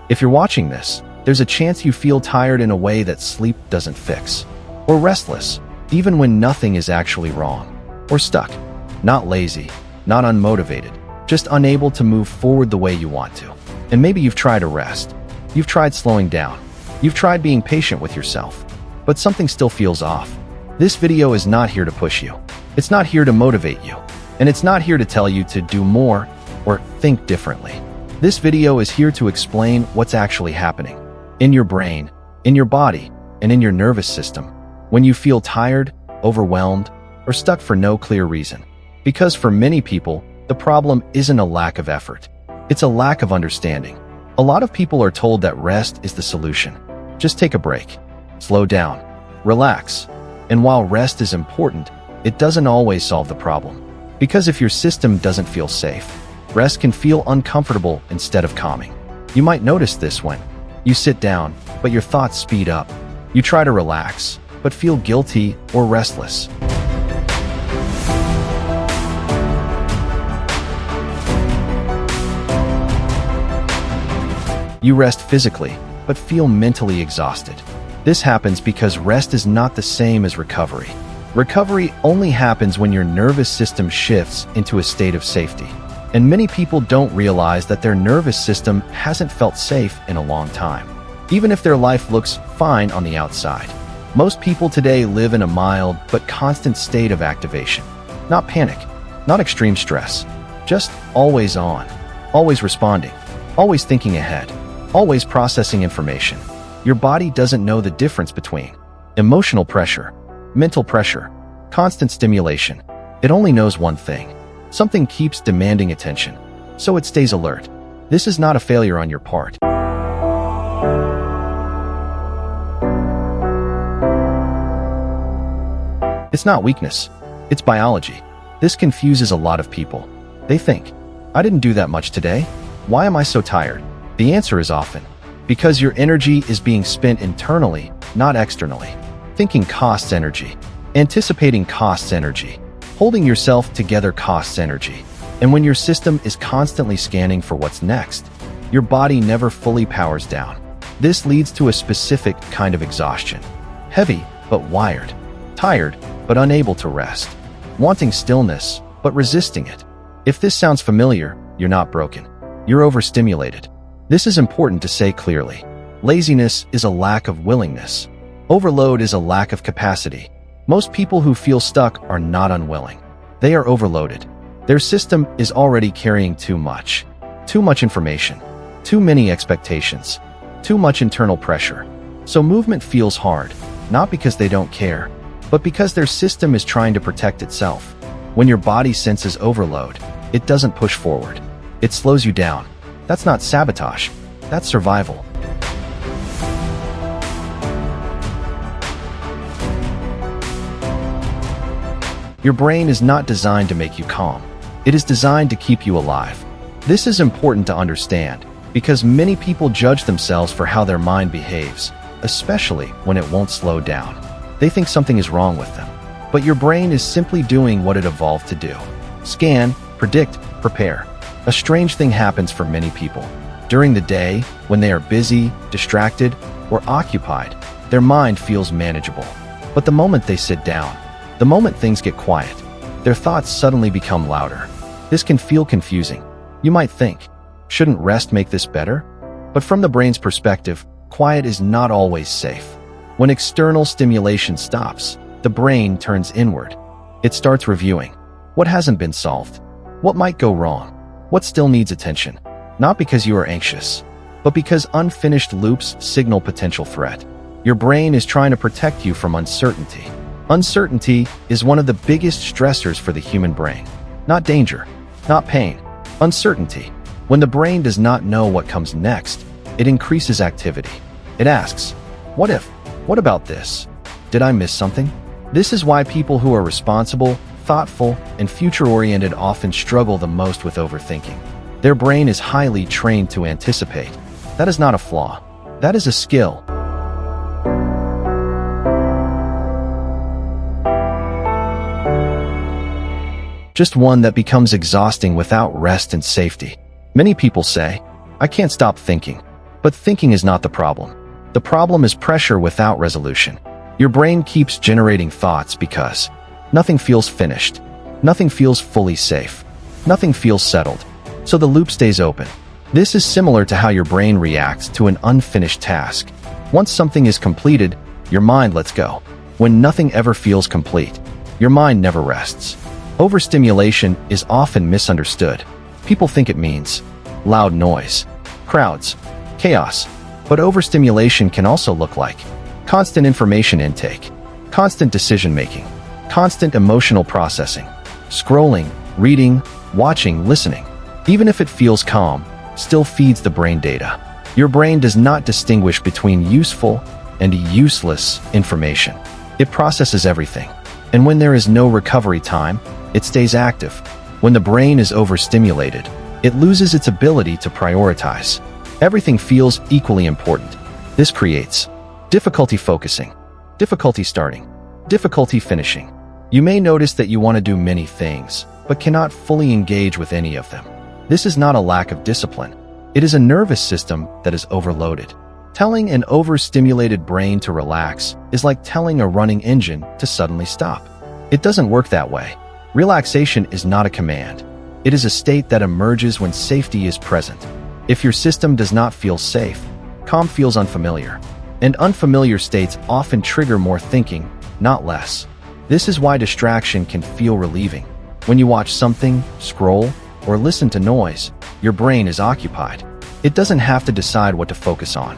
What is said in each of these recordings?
If you're watching this, there's a chance you feel tired in a way that sleep doesn't fix. Or restless, even when nothing is actually wrong. Or stuck. Not lazy, not unmotivated, just unable to move forward the way you want to. And maybe you've tried to rest. You've tried slowing down. You've tried being patient with yourself. But something still feels off. This video is not here to push you. It's not here to motivate you. And it's not here to tell you to do more or think differently. This video is here to explain what's actually happening in your brain, in your body, and in your nervous system when you feel tired, overwhelmed, or stuck for no clear reason. Because for many people, the problem isn't a lack of effort. It's a lack of understanding. A lot of people are told that rest is the solution. Just take a break. Slow down. Relax. And while rest is important, it doesn't always solve the problem. Because if your system doesn't feel safe, rest can feel uncomfortable instead of calming. You might notice this when you sit down, but your thoughts speed up. You try to relax, but feel guilty or restless. You rest physically, but feel mentally exhausted. This happens because rest is not the same as recovery. Recovery only happens when your nervous system shifts into a state of safety. And many people don't realize that their nervous system hasn't felt safe in a long time. Even if their life looks fine on the outside. Most people today live in a mild but constant state of activation. Not panic, not extreme stress, just always on, always responding, always thinking ahead, always processing information. Your body doesn't know the difference between emotional pressure, mental pressure, constant stimulation. It only knows one thing. Something keeps demanding attention, so it stays alert. This is not a failure on your part. It's not weakness. It's biology. This confuses a lot of people. They think, I didn't do that much today. Why am I so tired? The answer is often, because your energy is being spent internally, not externally. Thinking costs energy. Anticipating costs energy. Holding yourself together costs energy. And when your system is constantly scanning for what's next, your body never fully powers down. This leads to a specific kind of exhaustion. Heavy, but wired. Tired, but unable to rest. Wanting stillness, but resisting it. If this sounds familiar, you're not broken. You're overstimulated. This is important to say clearly. Laziness is a lack of willingness. Overload is a lack of capacity. Most people who feel stuck are not unwilling. They are overloaded. Their system is already carrying too much. Too much information. Too many expectations. Too much internal pressure. So movement feels hard, not because they don't care, but because their system is trying to protect itself. When your body senses overload, it doesn't push forward. It slows you down. That's not sabotage. That's survival. Your brain is not designed to make you calm. It is designed to keep you alive. This is important to understand because many people judge themselves for how their mind behaves, especially when it won't slow down. They think something is wrong with them. But your brain is simply doing what it evolved to do. Scan, predict, prepare. A strange thing happens for many people. During the day, when they are busy, distracted, or occupied, their mind feels manageable. But the moment they sit down, the moment things get quiet, their thoughts suddenly become louder. This can feel confusing. You might think, shouldn't rest make this better? But from the brain's perspective, quiet is not always safe. When external stimulation stops, the brain turns inward. It starts reviewing what hasn't been solved, what might go wrong, what still needs attention. Not because you are anxious, but because unfinished loops signal potential threat. Your brain is trying to protect you from uncertainty. Uncertainty is one of the biggest stressors for the human brain. Not danger, not pain, uncertainty. When the brain does not know what comes next, it increases activity. It asks, what if? What about this? Did I miss something? This is why people who are responsible, thoughtful, and future-oriented often struggle the most with overthinking. Their brain is highly trained to anticipate. That is not a flaw. That is a skill. Just one that becomes exhausting without rest and safety. Many people say, I can't stop thinking. But thinking is not the problem. The problem is pressure without resolution. Your brain keeps generating thoughts because nothing feels finished. Nothing feels fully safe. Nothing feels settled. So the loop stays open. This is similar to how your brain reacts to an unfinished task. Once something is completed, your mind lets go. When nothing ever feels complete, your mind never rests. Overstimulation is often misunderstood. People think it means loud noise, crowds, chaos. But overstimulation can also look like constant information intake, constant decision-making, constant emotional processing, scrolling, reading, watching, listening. Even if it feels calm, still feeds the brain data. Your brain does not distinguish between useful and useless information. It processes everything. And when there is no recovery time, it stays active. When the brain is overstimulated, it loses its ability to prioritize. Everything feels equally important. This creates difficulty focusing, difficulty starting, difficulty finishing. You may notice that you want to do many things, but cannot fully engage with any of them. This is not a lack of discipline. It is a nervous system that is overloaded. Telling an overstimulated brain to relax is like telling a running engine to suddenly stop. It doesn't work that way. Relaxation is not a command. It is a state that emerges when safety is present. If your system does not feel safe, calm feels unfamiliar. And unfamiliar states often trigger more thinking, not less. This is why distraction can feel relieving. When you watch something, scroll, or listen to noise, your brain is occupied. It doesn't have to decide what to focus on.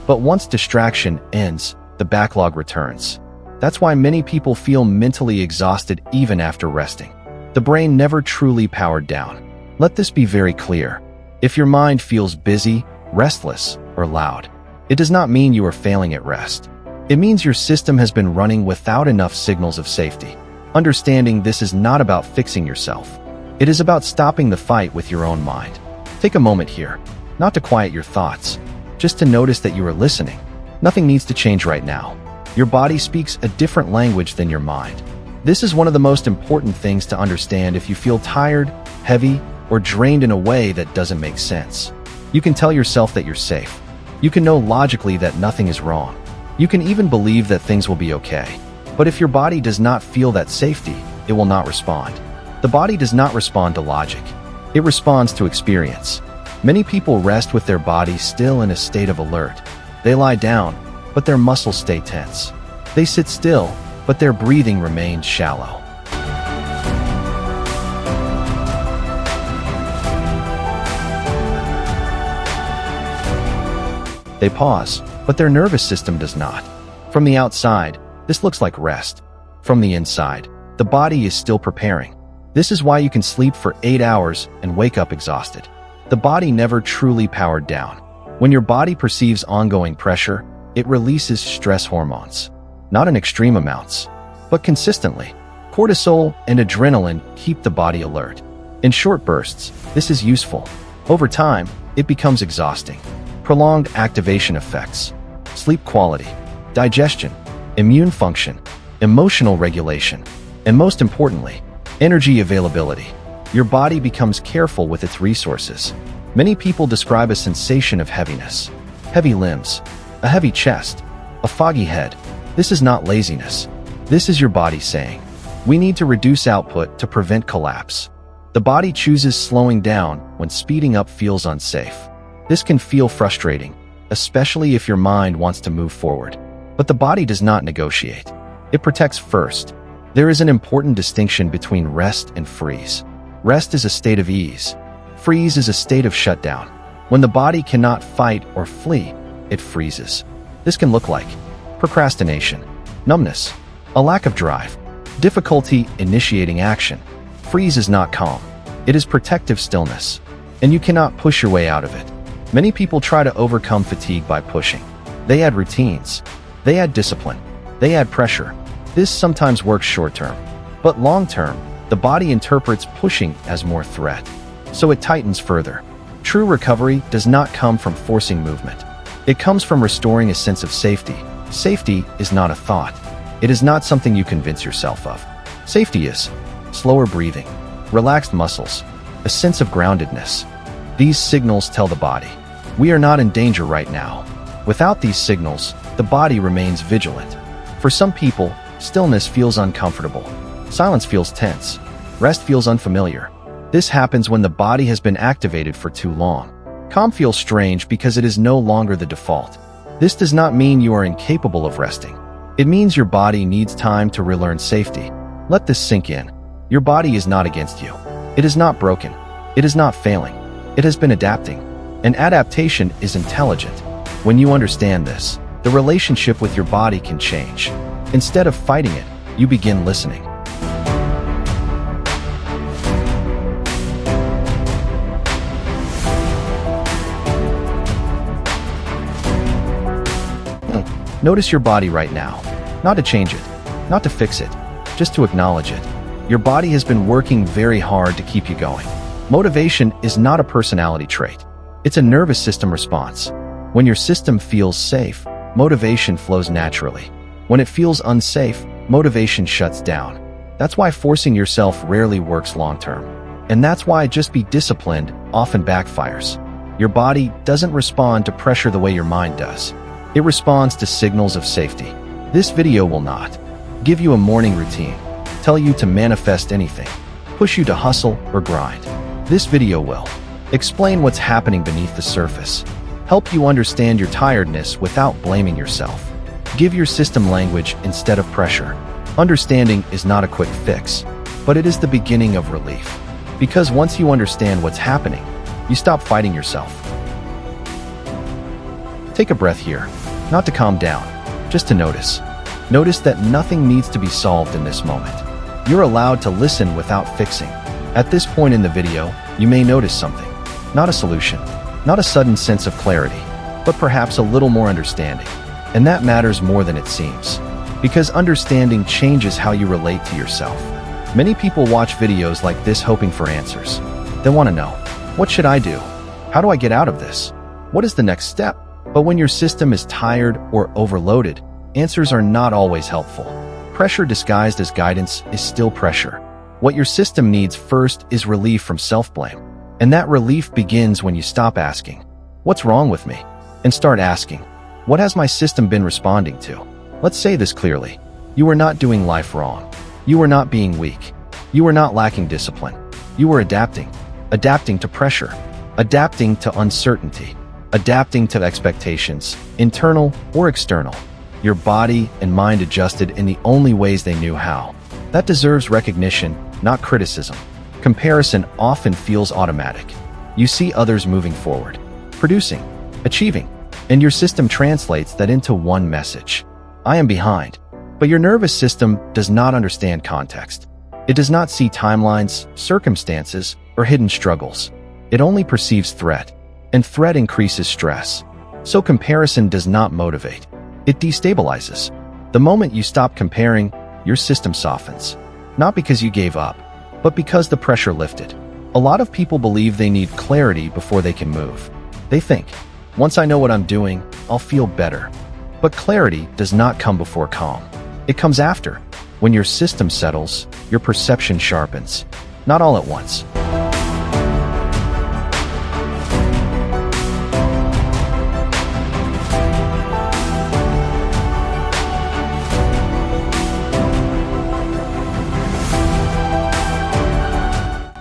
But once distraction ends, the backlog returns. That's why many people feel mentally exhausted even after resting. The brain never truly powered down. Let this be very clear. If your mind feels busy, restless, or loud, it does not mean you are failing at rest. It means your system has been running without enough signals of safety. Understanding this is not about fixing yourself. It is about stopping the fight with your own mind. Take a moment here, not to quiet your thoughts, just to notice that you are listening. Nothing needs to change right now. Your body speaks a different language than your mind. This is one of the most important things to understand if you feel tired, heavy, or drained in a way that doesn't make sense. You can tell yourself that you're safe. You can know logically that nothing is wrong. You can even believe that things will be okay. But if your body does not feel that safety, it will not respond. The body does not respond to logic. It responds to experience. Many people rest with their bodies still in a state of alert. They lie down, but their muscles stay tense. They sit still, but their breathing remains shallow. They pause, but their nervous system does not. From the outside, this looks like rest. From the inside, the body is still preparing. This is why you can sleep for 8 hours and wake up exhausted. The body never truly powered down. When your body perceives ongoing pressure, it releases stress hormones. Not in extreme amounts, but consistently. Cortisol and adrenaline keep the body alert. In short bursts, this is useful. Over time, it becomes exhausting. Prolonged activation effects, sleep quality, digestion, immune function, emotional regulation, and most importantly, energy availability. Your body becomes careful with its resources. Many people describe a sensation of heaviness, heavy limbs, a heavy chest, a foggy head. This is not laziness. This is your body saying, we need to reduce output to prevent collapse. The body chooses slowing down when speeding up feels unsafe. This can feel frustrating, especially if your mind wants to move forward. But the body does not negotiate. It protects first. There is an important distinction between rest and freeze. Rest is a state of ease. Freeze is a state of shutdown. When the body cannot fight or flee, it freezes. This can look like procrastination, numbness, a lack of drive, difficulty initiating action. Freeze is not calm. It is protective stillness, and you cannot push your way out of it. Many people try to overcome fatigue by pushing. They add routines. They add discipline. They add pressure. This sometimes works short-term, but long-term, the body interprets pushing as more threat, so it tightens further. True recovery does not come from forcing movement. It comes from restoring a sense of safety. Safety is not a thought. It is not something you convince yourself of. Safety is slower breathing, relaxed muscles, a sense of groundedness. These signals tell the body, we are not in danger right now. Without these signals, the body remains vigilant. For some people, stillness feels uncomfortable. Silence feels tense. Rest feels unfamiliar. This happens when the body has been activated for too long. Calm feels strange because it is no longer the default. This does not mean you are incapable of resting. It means your body needs time to relearn safety. Let this sink in. Your body is not against you. It is not broken. It is not failing. It has been adapting. And adaptation is intelligent. When you understand this, the relationship with your body can change. Instead of fighting it, you begin listening. Notice your body right now. Not to change it, not to fix it, just to acknowledge it. Your body has been working very hard to keep you going. Motivation is not a personality trait. It's a nervous system response. When your system feels safe, motivation flows naturally. When it feels unsafe, motivation shuts down. That's why forcing yourself rarely works long-term. And that's why just be disciplined often backfires. Your body doesn't respond to pressure the way your mind does. It responds to signals of safety. This video will not give you a morning routine, tell you to manifest anything, push you to hustle or grind. This video will explain what's happening beneath the surface, help you understand your tiredness without blaming yourself, give your system language instead of pressure. Understanding is not a quick fix, but it is the beginning of relief. Because once you understand what's happening, you stop fighting yourself. Take a breath here, not to calm down, just to notice. Notice that nothing needs to be solved in this moment. You're allowed to listen without fixing. At this point in the video, you may notice something. Not a solution, not a sudden sense of clarity, but perhaps a little more understanding. And that matters more than it seems. Because understanding changes how you relate to yourself. Many people watch videos like this hoping for answers. They want to know, what should I do? How do I get out of this? What is the next step? But when your system is tired or overloaded, answers are not always helpful. Pressure disguised as guidance is still pressure. What your system needs first is relief from self-blame. And that relief begins when you stop asking, what's wrong with me? And start asking, what has my system been responding to? Let's say this clearly. You are not doing life wrong. You are not being weak. You are not lacking discipline. You are adapting. Adapting to pressure. Adapting to uncertainty. Adapting to expectations, internal or external. Your body and mind adjusted in the only ways they knew how. That deserves recognition, not criticism. Comparison often feels automatic. You see others moving forward, producing, achieving, and your system translates that into one message. I am behind. But your nervous system does not understand context. It does not see timelines, circumstances, or hidden struggles. It only perceives threat. And threat increases stress. So comparison does not motivate. It destabilizes. The moment you stop comparing, your system softens. Not because you gave up, but because the pressure lifted. A lot of people believe they need clarity before they can move. They think, once I know what I'm doing, I'll feel better. But clarity does not come before calm. It comes after. When your system settles, your perception sharpens. Not all at once.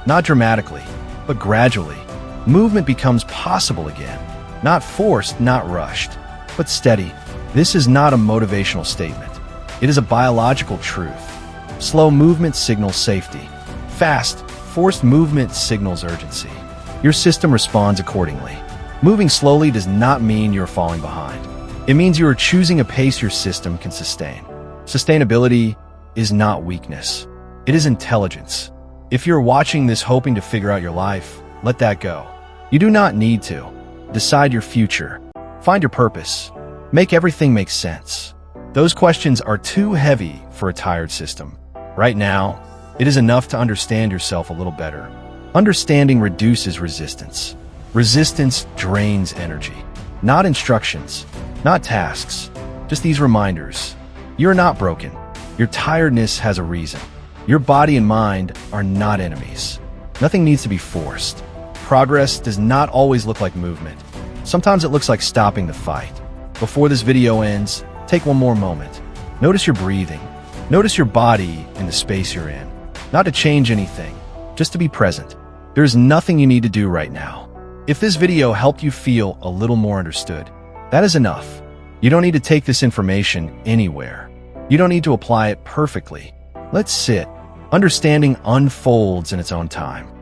Not dramatically, but gradually, movement becomes possible again. Not forced, not rushed, but steady. This is not a motivational statement. It is a biological truth. Slow movement signals safety. Fast, forced movement signals urgency. Your system responds accordingly. Moving slowly does not mean you're falling behind. It means you are choosing a pace your system can sustain. Sustainability is not weakness. It is intelligence. If you're watching this hoping to figure out your life, let that go. You do not need to. Decide your future. Find your purpose. Make everything make sense. Those questions are too heavy for a tired system. Right now, it is enough to understand yourself a little better. Understanding reduces resistance. Resistance drains energy. Not instructions, not tasks, just these reminders. You're not broken. Your tiredness has a reason. Your body and mind are not enemies. Nothing needs to be forced. Progress does not always look like movement. Sometimes it looks like stopping the fight. Before this video ends, take one more moment. Notice your breathing. Notice your body in the space you're in. Not to change anything, just to be present. There's nothing you need to do right now. If this video helped you feel a little more understood, that is enough. You don't need to take this information anywhere. You don't need to apply it perfectly. Let's sit. Understanding unfolds in its own time.